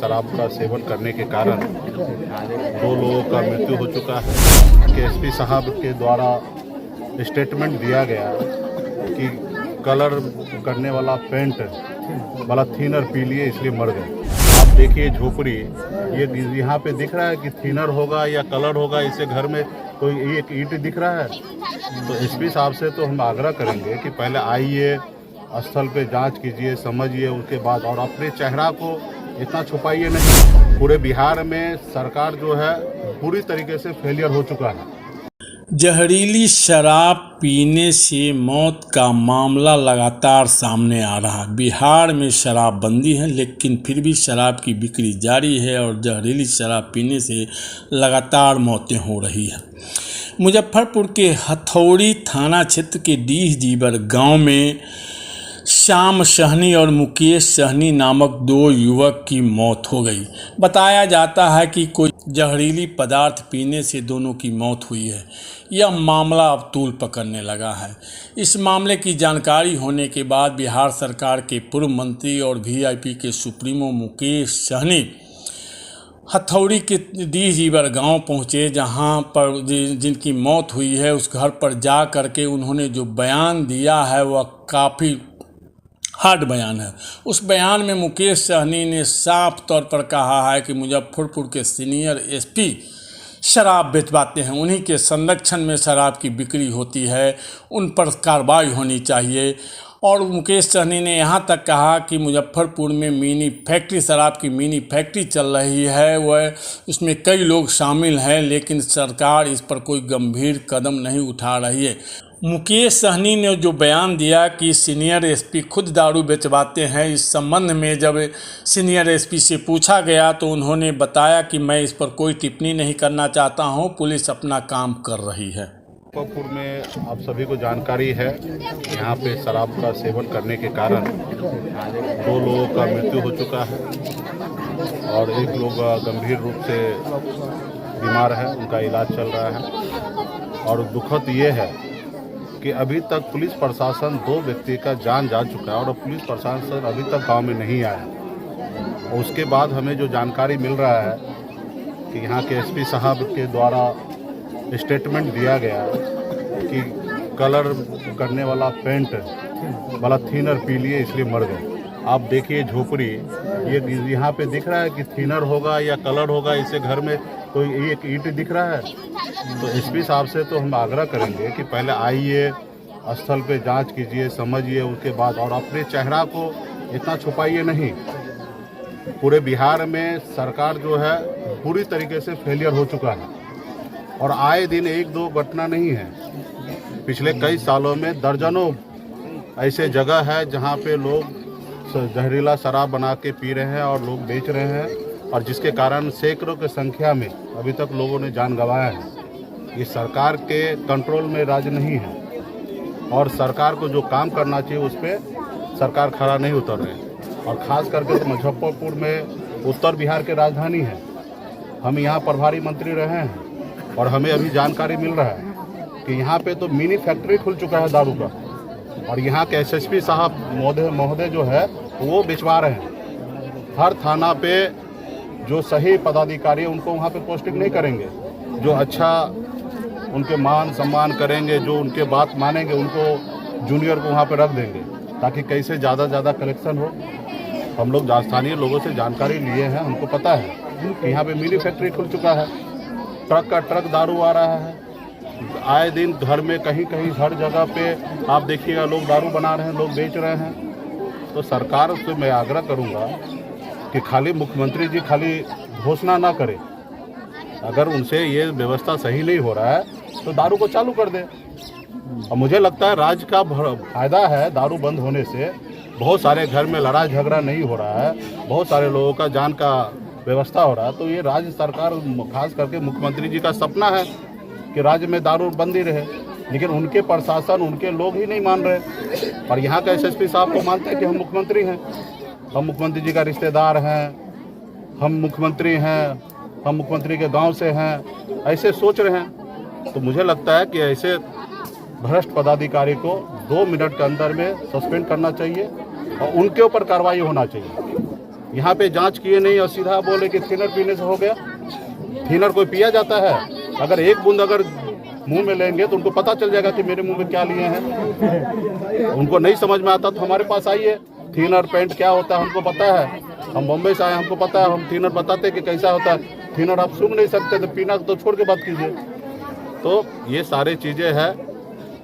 शराब का सेवन करने के कारण 2 लोगों का मृत्यु हो चुका है। कि एसपी साहब के द्वारा स्टेटमेंट दिया गया कि कलर करने वाला पेंट वाला थिनर पी लिए इसलिए मर गए। आप देखिए झोपड़ी, ये यहाँ पे दिख रहा है कि थिनर होगा या कलर होगा, इससे घर में कोई एक ईंट दिख रहा है। तो एसपी साहब से तो हम आग्रह करेंगे कि पहले आइए, स्थल पे जांच कीजिए, समझिए, उसके बाद और अपने चेहरा को इतना छुपाइए नहीं। पूरे बिहार में सरकार जो है पूरी तरीके से फेलियर हो चुका है। जहरीली शराब पीने से मौत का मामला लगातार सामने आ रहा है। बिहार में शराबबंदी है, लेकिन फिर भी शराब की बिक्री जारी है और जहरीली शराब पीने से लगातार मौतें हो रही हैं। मुजफ्फरपुर के हथौड़ी थाना क्षेत्र के डीह जीवर गांव में श्याम सहनी और मुकेश सहनी नामक 2 युवक की मौत हो गई। बताया जाता है कि कोई जहरीली पदार्थ पीने से दोनों की मौत हुई है। यह मामला अब तूल पकड़ने लगा है। इस मामले की जानकारी होने के बाद बिहार सरकार के पूर्व मंत्री और वीआईपी के सुप्रीमो मुकेश सहनी हथौड़ी के डीह जीवर गांव पहुंचे, जहां पर जिनकी मौत हुई है उस घर पर जा करके उन्होंने जो बयान दिया है वह काफ़ी हार्ड बयान है। उस बयान में मुकेश सहनी ने साफ तौर पर कहा है कि मुजफ्फरपुर के सीनियर एसपी शराब बेचवाते हैं, उन्हीं के संरक्षण में शराब की बिक्री होती है, उन पर कार्रवाई होनी चाहिए। और मुकेश सहनी ने यहाँ तक कहा कि मुजफ्फरपुर में मिनी फैक्ट्री, शराब की मिनी फैक्ट्री चल रही है, वह उसमें कई लोग शामिल हैं, लेकिन सरकार इस पर कोई गंभीर कदम नहीं उठा रही है। मुकेश सहनी ने जो बयान दिया कि सीनियर एसपी खुद दारू बेचवाते हैं, इस संबंध में जब सीनियर एसपी से पूछा गया तो उन्होंने बताया कि मैं इस पर कोई टिप्पणी नहीं करना चाहता हूं, पुलिस अपना काम कर रही है। मुजफ्फरपुर में आप सभी को जानकारी है, यहाँ पे शराब का सेवन करने के कारण 2 लोगों का मृत्यु हो चुका है और 1 लोग गंभीर रूप से बीमार है, उनका इलाज चल रहा है। और दुखद ये है कि अभी तक पुलिस प्रशासन 2 व्यक्ति का जान जा चुका है और पुलिस प्रशासन अभी तक गांव में नहीं आया। और उसके बाद हमें जो जानकारी मिल रहा है कि यहाँ के एसपी साहब के द्वारा स्टेटमेंट दिया गया कि कलर करने वाला पेंट वाला थिनर पी लिए इसलिए मर गए। आप देखिए झोपड़ी, ये यहाँ पे दिख रहा है कि थिनर होगा या कलर होगा, इससे घर में कोई एक ईंट दिख रहा है। तो एसपी साहब से तो हम आग्रह करेंगे कि पहले आइए, स्थल पे जांच कीजिए, समझिए, उसके बाद और अपने चेहरा को इतना छुपाइए नहीं। पूरे बिहार में सरकार जो है पूरी तरीके से फेलियर हो चुका है और आए दिन 1-2 घटना नहीं है। पिछले कई सालों में दर्जनों ऐसे जगह है जहां पे लोग जहरीला शराब बना के पी रहे हैं और लोग बेच रहे हैं और जिसके कारण सैकड़ों की संख्या में अभी तक लोगों ने जान गंवाया है। ये सरकार के कंट्रोल में राज्य नहीं है और सरकार को जो काम करना चाहिए उस पर सरकार खड़ा नहीं उतर रही। और ख़ास करके तो मुजफ्फरपुर में उत्तर बिहार के राजधानी है, हम यहाँ प्रभारी मंत्री रहे हैं और हमें अभी जानकारी मिल रहा है कि यहाँ पे तो मिनी फैक्ट्री खुल चुका है दारू का और यहाँ के एसएसपी साहब महोदय जो है वो बेचवा रहे हैं। हर थाना पे जो सही पदाधिकारी उनको वहाँ पे पोस्टिंग नहीं करेंगे, जो अच्छा उनके मान सम्मान करेंगे, जो उनके बात मानेंगे, उनको जूनियर को वहाँ पे रख देंगे ताकि कैसे ज़्यादा कलेक्शन हो। हम लोग स्थानीय लोगों से जानकारी लिए हैं, हमको पता है कि यहाँ पे मिनी फैक्ट्री खुल चुका है, ट्रक का ट्रक दारू आ रहा है। आए दिन घर में कहीं हर जगह पे आप देखिएगा लोग दारू बना रहे हैं, लोग बेच रहे हैं। तो सरकार से मैं आग्रह करूँगा कि खाली मुख्यमंत्री जी खाली घोषणा ना करें, अगर उनसे ये व्यवस्था सही नहीं हो रहा है तो दारू को चालू कर दे। और मुझे लगता है राज्य का फायदा है दारू बंद होने से। बहुत सारे घर में लड़ाई झगड़ा नहीं हो रहा है, बहुत सारे लोगों का जान का व्यवस्था हो रहा है। तो ये राज्य सरकार, खास करके मुख्यमंत्री जी का सपना है कि राज्य में दारू बंदी रहे, लेकिन उनके प्रशासन, उनके लोग ही नहीं मान रहे। और यहाँ का एसएसपी साहब तो मानते हैं कि हम मुख्यमंत्री हैं, हम मुख्यमंत्री जी का रिश्तेदार हैं, हम मुख्यमंत्री हैं, हम मुख्यमंत्री के गांव से हैं, ऐसे सोच रहे हैं। तो मुझे लगता है कि ऐसे भ्रष्ट पदाधिकारी को 2 मिनट के अंदर में सस्पेंड करना चाहिए और उनके ऊपर कार्रवाई होना चाहिए। यहाँ पे जांच किए नहीं और सीधा बोले कि थिनर पीने से हो गया। थिनर कोई पिया जाता है? अगर एक बूंद अगर मुंह में लेंगे तो उनको पता चल जाएगा कि मेरे मुंह में क्या लिए हैं। उनको नहीं समझ में आता तो हमारे पास आइए। थिनर पेंट क्या होता है हमको पता है, हम बम्बई से आए, हमको पता है। हम थिनर बताते कि कैसा होता है। थिनर आप सूंघ नहीं सकते तो पीना तो छोड़ के बात कीजिए। तो ये सारी चीज़ें हैं।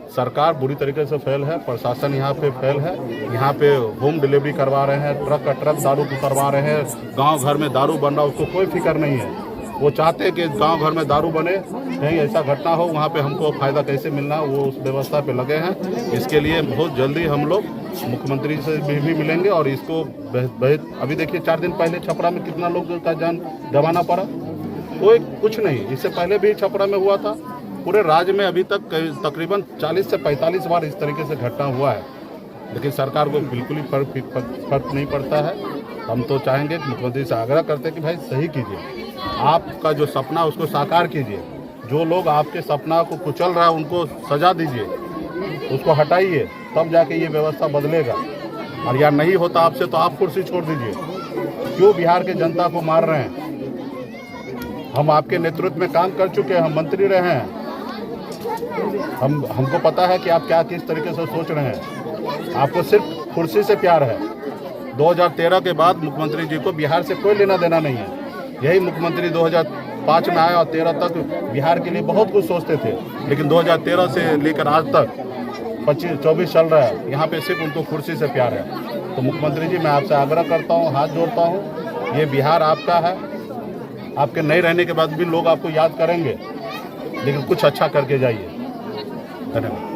सरकार बुरी तरीके से फेल है, प्रशासन यहाँ पे फेल है। यहाँ पे होम डिलीवरी करवा रहे हैं, ट्रक का ट्रक दारू को करवा रहे हैं। गांव घर में दारू बन रहा है, उसको कोई फिक्र नहीं है। वो चाहते हैं कि गांव घर में दारू बने, कहीं ऐसा घटना हो, वहाँ पे हमको फ़ायदा कैसे मिलना, वो उस व्यवस्था पे लगे हैं। इसके लिए बहुत जल्दी हम लोग मुख्यमंत्री से भी मिलेंगे और इसको अभी देखिए 4 दिन पहले छपरा में कितना लोग का जान गंवाना पड़ा, कोई कुछ नहीं। इससे पहले भी छपरा में हुआ था। पूरे राज्य में अभी तक तकरीबन 40 से 45 बार इस तरीके से घटना हुआ है, लेकिन सरकार को बिल्कुल ही फर्क नहीं पड़ता है। हम तो चाहेंगे कि मुख्यमंत्री से आग्रह करते हैं कि भाई सही कीजिए, आपका जो सपना उसको साकार कीजिए। जो लोग आपके सपना को कुचल रहा है उनको सजा दीजिए, उसको हटाइए, तब जाके ये व्यवस्था बदलेगा। और या नहीं होता आपसे तो आप कुर्सी छोड़ दीजिए। क्यों बिहार के जनता को मार रहे हैं? हम आपके नेतृत्व में काम कर चुके हैं, हम मंत्री रहे हैं, हमको पता है कि आप क्या किस तरीके से सोच रहे हैं। आपको सिर्फ कुर्सी से प्यार है। 2013 के बाद मुख्यमंत्री जी को बिहार से कोई लेना देना नहीं है। यही मुख्यमंत्री 2005 में आए और 13 तक बिहार के लिए बहुत कुछ सोचते थे, लेकिन 2013 से लेकर आज तक 25-24 चल रहा है, यहाँ पे सिर्फ उनको कुर्सी से प्यार है। तो मुख्यमंत्री जी मैं आपसे आग्रह करता हूँ, हाथ जोड़ता हूँ, ये बिहार आपका है। आपके नहीं रहने के बाद भी लोग आपको याद करेंगे, लेकिन कुछ अच्छा करके जाइए। धन्यवाद।